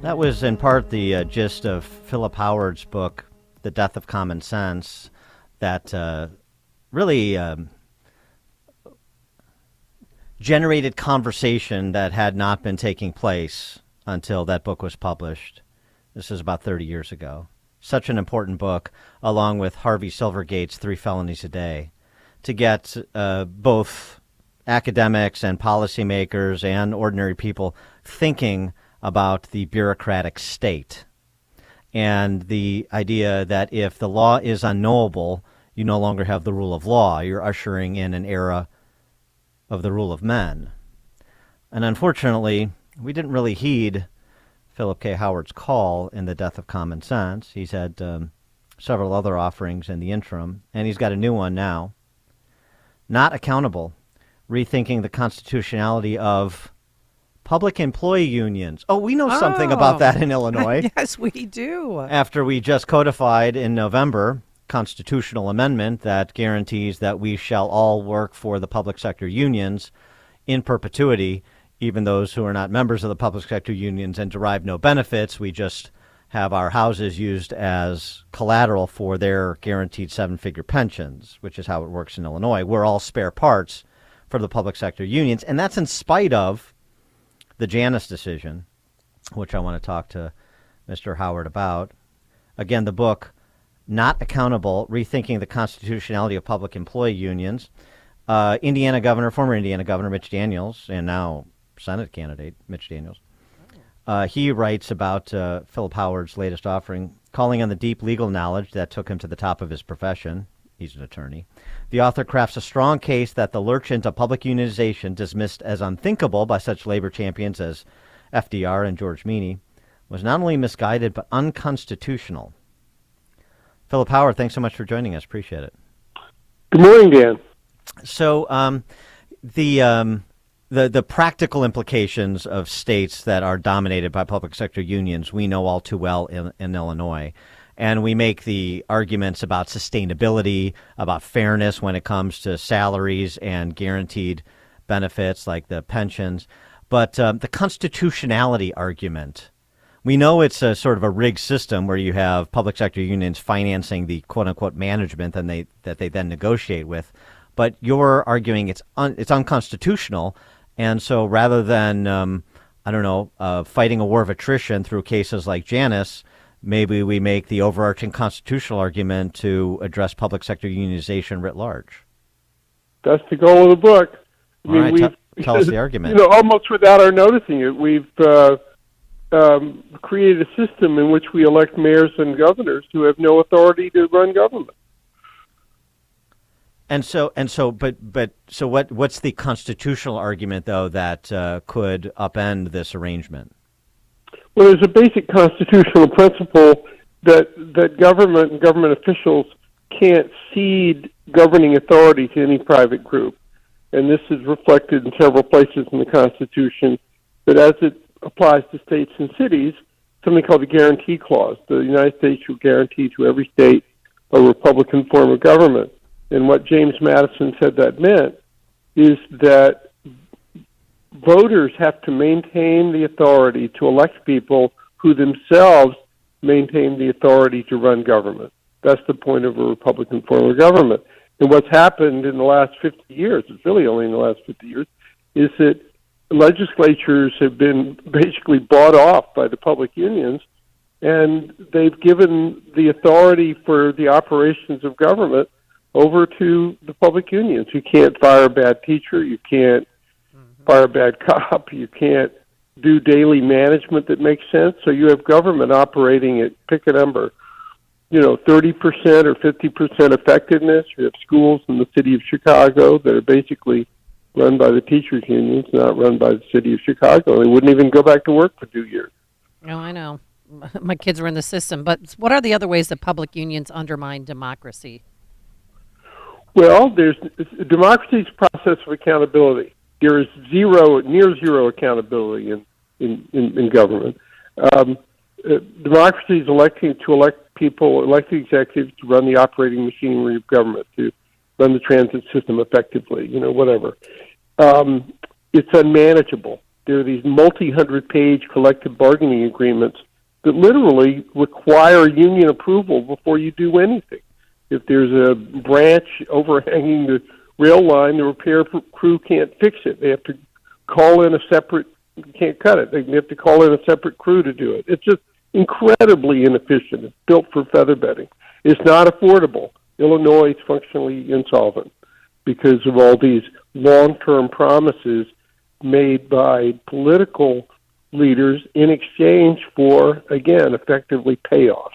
That was in part the gist of Philip Howard's book, The Death of Common Sense, that really generated conversation that had not been taking place until that book was published. This is about 30 years ago. Such an important book, along with Harvey Silvergate's 3 Felonies a Day, to get both academics and policymakers and ordinary people thinking about the bureaucratic state and the idea that if the law is unknowable, you no longer have the rule of law. You're ushering in an era of the rule of men. And unfortunately, we didn't really heed Philip K. Howard's call in The Death of Common Sense. He's had several other offerings in the interim, and he's got a new one now. Not Accountable, Rethinking the Constitutionality of Public Employee Unions. Oh, we know something about that in Illinois. Yes, we do. After we just codified in November constitutional amendment that guarantees that we shall all work for the public sector unions in perpetuity, even those who are not members of the public sector unions and derive no benefits. We just have our houses used as collateral for their guaranteed 7-figure pensions, which is how it works in Illinois. We're all spare parts for the public sector unions, and that's in spite of the Janus decision, which I want to talk to Mr. Howard about. Again, the book, Not Accountable, Rethinking the Constitutionality of Public Employee Unions. Former Indiana Governor Mitch Daniels, and now Senate candidate Mitch Daniels, he writes about Philip Howard's latest offering, calling on the deep legal knowledge that took him to the top of his profession. He's an attorney. The author crafts a strong case that the lurch into public unionization, dismissed as unthinkable by such labor champions as FDR and George Meany, was not only misguided but unconstitutional. Philip Howard, thanks so much for joining us. Appreciate it. Good morning, Dan. So the practical implications of states that are dominated by public sector unions, we know all too well in Illinois. And we make the arguments about sustainability, about fairness when it comes to salaries and guaranteed benefits like the pensions. But the constitutionality argument, we know it's a sort of a rigged system where you have public sector unions financing the quote-unquote management that they then negotiate with. But you're arguing it's unconstitutional. And so rather than, fighting a war of attrition through cases like Janus, maybe we make the overarching constitutional argument to address public sector unionization writ large. That's the goal of the book. All right, tell us the argument. Almost without our noticing it, we've created a system in which we elect mayors and governors who have no authority to run government. So what's the constitutional argument, though, that could upend this arrangement? Well, there's a basic constitutional principle that government and government officials can't cede governing authority to any private group. And this is reflected in several places in the Constitution. But as it applies to states and cities, something called the Guarantee Clause. The United States will guarantee to every state a Republican form of government. And what James Madison said that meant is that voters have to maintain the authority to elect people who themselves maintain the authority to run government. That's the point of a Republican form of government. And what's happened in the last 50 years, it's really only in the last 50 years, is that legislatures have been basically bought off by the public unions, and they've given the authority for the operations of government over to the public unions. You can't fire a bad teacher, you can't fire a bad cop, you can't do daily management that makes sense. So you have government operating at, pick a number, 30% or 50% effectiveness. You have schools in the city of Chicago that are basically run by the teachers' unions, not run by the city of Chicago. They wouldn't even go back to work for 2 years. Oh, I know. My kids are in the system. But what are the other ways that public unions undermine democracy? Well, there's democracy's process of accountability. There is near zero accountability in government. Democracy is electing executives to run the operating machinery of government, to run the transit system effectively, whatever. It's unmanageable. There are these multi-hundred-page collective bargaining agreements that literally require union approval before you do anything. If there's a branch overhanging the rail line, the repair crew can't fix it. They have to call in a separate, can't cut it. They have to call in a separate crew to do it. It's just incredibly inefficient. It's built for feather bedding. It's not affordable. Illinois is functionally insolvent because of all these long-term promises made by political leaders in exchange for, again, effectively payoffs.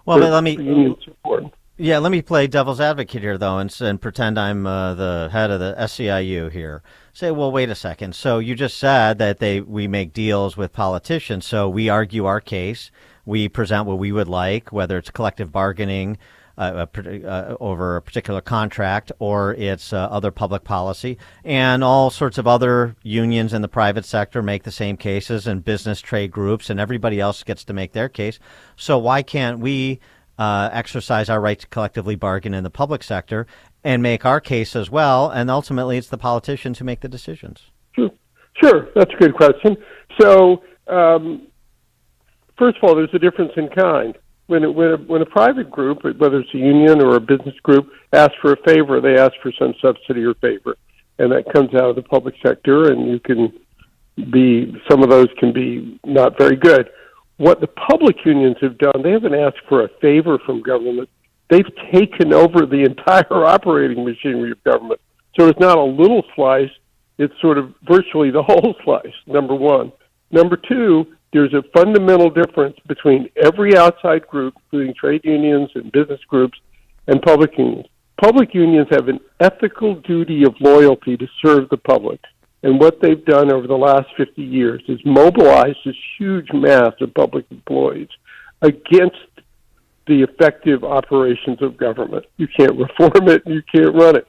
Well, but let me union support. Yeah, let me play devil's advocate here, though, and pretend I'm the head of the SEIU here. Say, well, wait a second. So you just said that we make deals with politicians. So we argue our case. We present what we would like, whether it's collective bargaining over a particular contract or it's other public policy. And all sorts of other unions in the private sector make the same cases, and business trade groups, and everybody else gets to make their case. So why can't we exercise our right to collectively bargain in the public sector and make our case as well? And ultimately, it's the politicians who make the decisions. Sure. That's a good question. So, first of all, there's a difference in kind. When a private group, whether it's a union or a business group, asks for a favor, they ask for some subsidy or favor, and that comes out of the public sector, and some of those can be not very good. What the public unions have done, they haven't asked for a favor from government. They've taken over the entire operating machinery of government. So it's not a little slice, it's sort of virtually the whole slice, number one. Number two, there's a fundamental difference between every outside group, including trade unions and business groups, and public unions. Public unions have an ethical duty of loyalty to serve the public. And what they've done over the last 50 years is mobilize this huge mass of public employees against the effective operations of government. You can't reform it, you can't run it.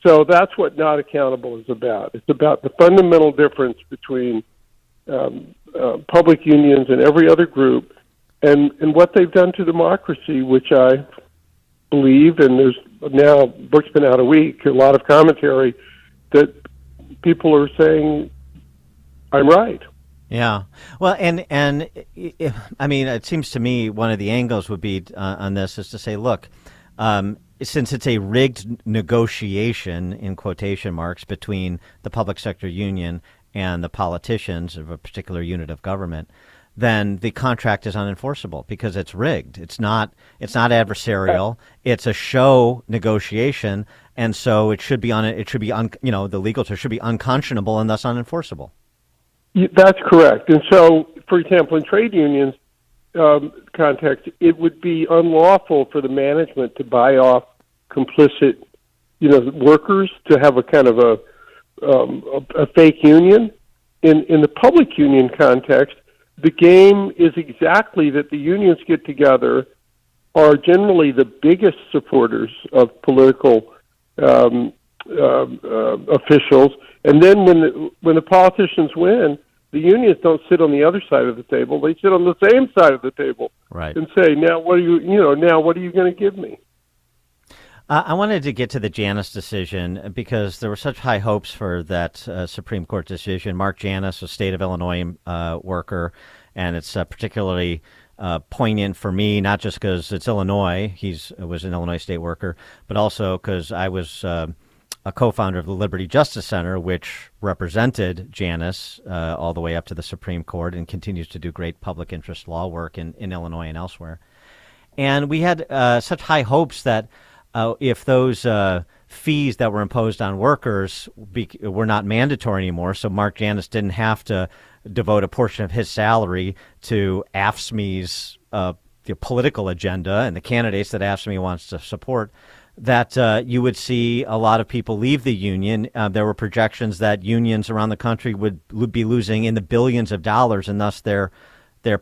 So that's what Not Accountable is about. It's about the fundamental difference between public unions and every other group, and what they've done to democracy, which I believe, and there's now, book's been out a week, a lot of commentary, that people are saying, I'm right. Yeah. Well, and I mean, it seems to me one of the angles would be on this is to say, look, since it's a rigged negotiation, in quotation marks, between the public sector union and the politicians of a particular unit of government, then the contract is unenforceable because it's rigged. It's not adversarial. It's a show negotiation, and so it should be the legal term should be unconscionable and thus unenforceable. That's correct. And so, for example, in trade unions context, it would be unlawful for the management to buy off complicit, workers, to have a kind of a fake union. In the public union context, the game is exactly that the unions get together, are generally the biggest supporters of political officials, and then when the politicians win, the unions don't sit on the other side of the table; they sit on the same side of the table, right? And say, "Now, what are you going to give me?" I wanted to get to the Janus decision because there were such high hopes for that Supreme Court decision. Mark Janus, a state of Illinois worker, and it's particularly poignant for me, not just because it's Illinois. He was an Illinois state worker, but also because I was a co-founder of the Liberty Justice Center, which represented Janus all the way up to the Supreme Court and continues to do great public interest law work in Illinois and elsewhere. And we had such high hopes that if those fees that were imposed on workers were not mandatory anymore, so Mark Janus didn't have to devote a portion of his salary to AFSCME's the political agenda and the candidates that AFSCME wants to support, that you would see a lot of people leave the union. There were projections that unions around the country would be losing in the billions of dollars, and thus their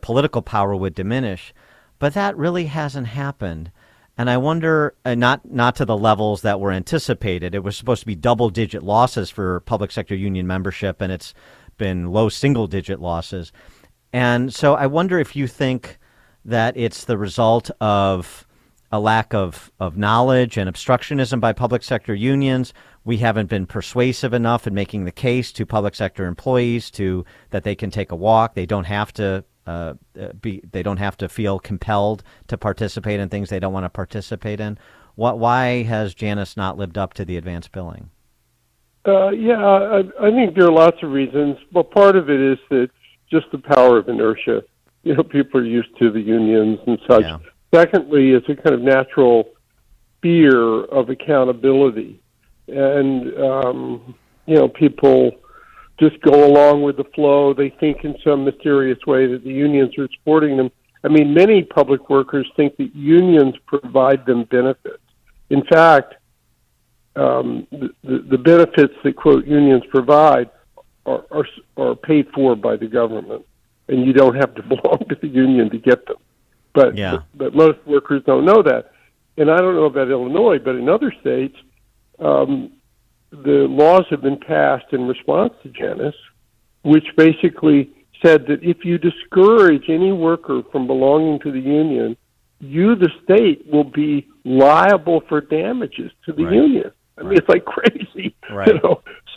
political power would diminish. But that really hasn't happened. And I wonder, not to the levels that were anticipated. It was supposed to be double-digit losses for public sector union membership, and it's been low single-digit losses. And so I wonder if you think that it's the result of a lack of knowledge and obstructionism by public sector unions. We haven't been persuasive enough in making the case to public sector employees that they can take a walk. They don't have to they don't have to feel compelled to participate in things they don't want to participate in. Why has Janus not lived up to the advanced billing? I think there are lots of reasons. Well, part of it is that just the power of inertia. People are used to the unions and such. Yeah. Secondly, it's a kind of natural fear of accountability. And, people just go along with the flow. They think in some mysterious way that the unions are supporting them. I mean, many public workers think that unions provide them benefits. In fact, the benefits that, quote, unions provide are paid for by the government, and you don't have to belong to the union to get them. But most workers don't know that. And I don't know about Illinois, but in other states, the laws have been passed in response to Janus, which basically said that if you discourage any worker from belonging to the union, you, the state, will be liable for damages to the union. I mean, it's like crazy, right.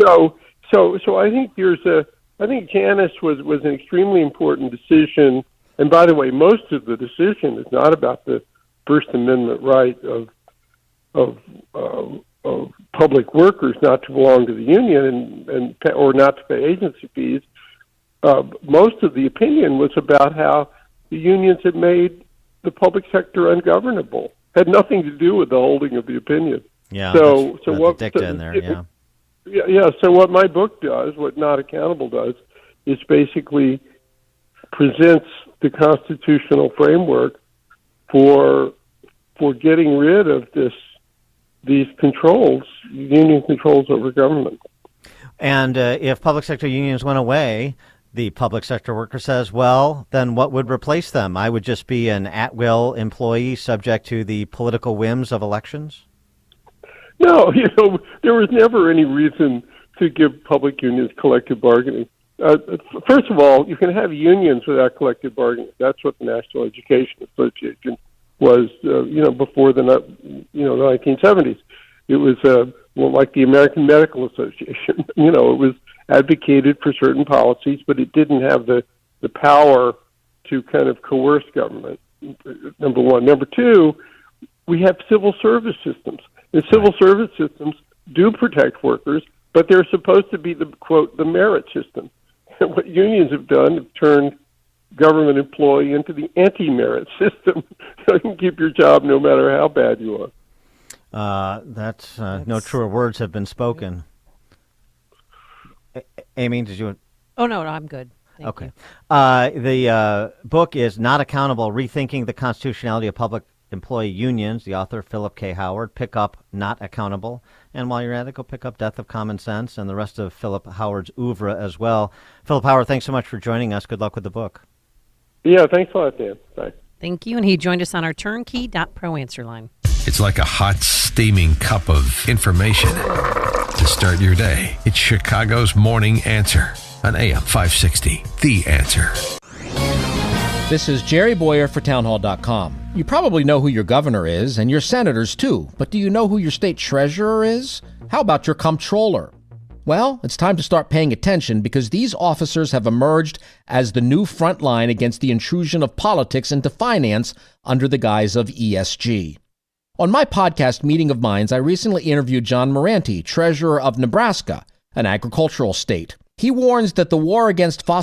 So I think I think Janus was an extremely important decision. And by the way, most of the decision is not about the First Amendment right of public workers not to belong to the union and or not to pay agency fees. Most of the opinion was about how the unions had made the public sector ungovernable. Had nothing to do with the holding of the opinion. Yeah. So what dicta in there? Yeah. Yeah. So what my book does, what Not Accountable does, is basically presents the constitutional framework for getting rid of these controls, union controls over government. And if public sector unions went away, the public sector worker says, well, then what would replace them? I would just be an at-will employee subject to the political whims of elections? No, there was never any reason to give public unions collective bargaining. First of all, you can have unions without collective bargaining. That's what the National Education Association was, before the 1970s. It was like the American Medical Association. It was advocated for certain policies, but it didn't have the power to kind of coerce government, number one. Number two, we have civil service systems. The civil service systems do protect workers, but they're supposed to be the, quote, the merit system. And what unions have done is turned government employee into the anti-merit system. So you can keep your job no matter how bad you are. That's no truer words have been spoken. Amy, did you? Oh, no, I'm good. Thank okay. The book is Not Accountable, Rethinking the Constitutionality of Public Employee Unions. The author, Philip K. Howard. Pick up Not Accountable. And while you're at it, go pick up Death of Common Sense and the rest of Philip Howard's oeuvre as well. Philip Howard, thanks so much for joining us. Good luck with the book. Yeah, thanks a lot, Dan. Bye. Thank you. And he joined us on our turnkey.pro answer line. It's like a hot, steaming cup of information to start your day. It's Chicago's Morning Answer on AM 560. The Answer. This is Jerry Boyer for townhall.com. You probably know who your governor is and your senators too, but do you know who your state treasurer is? How about your comptroller? Well, it's time to start paying attention because these officers have emerged as the new front line against the intrusion of politics into finance under the guise of ESG. On my podcast, Meeting of Minds, I recently interviewed John Moranti, treasurer of Nebraska, an agricultural state. He warns that the war against fossil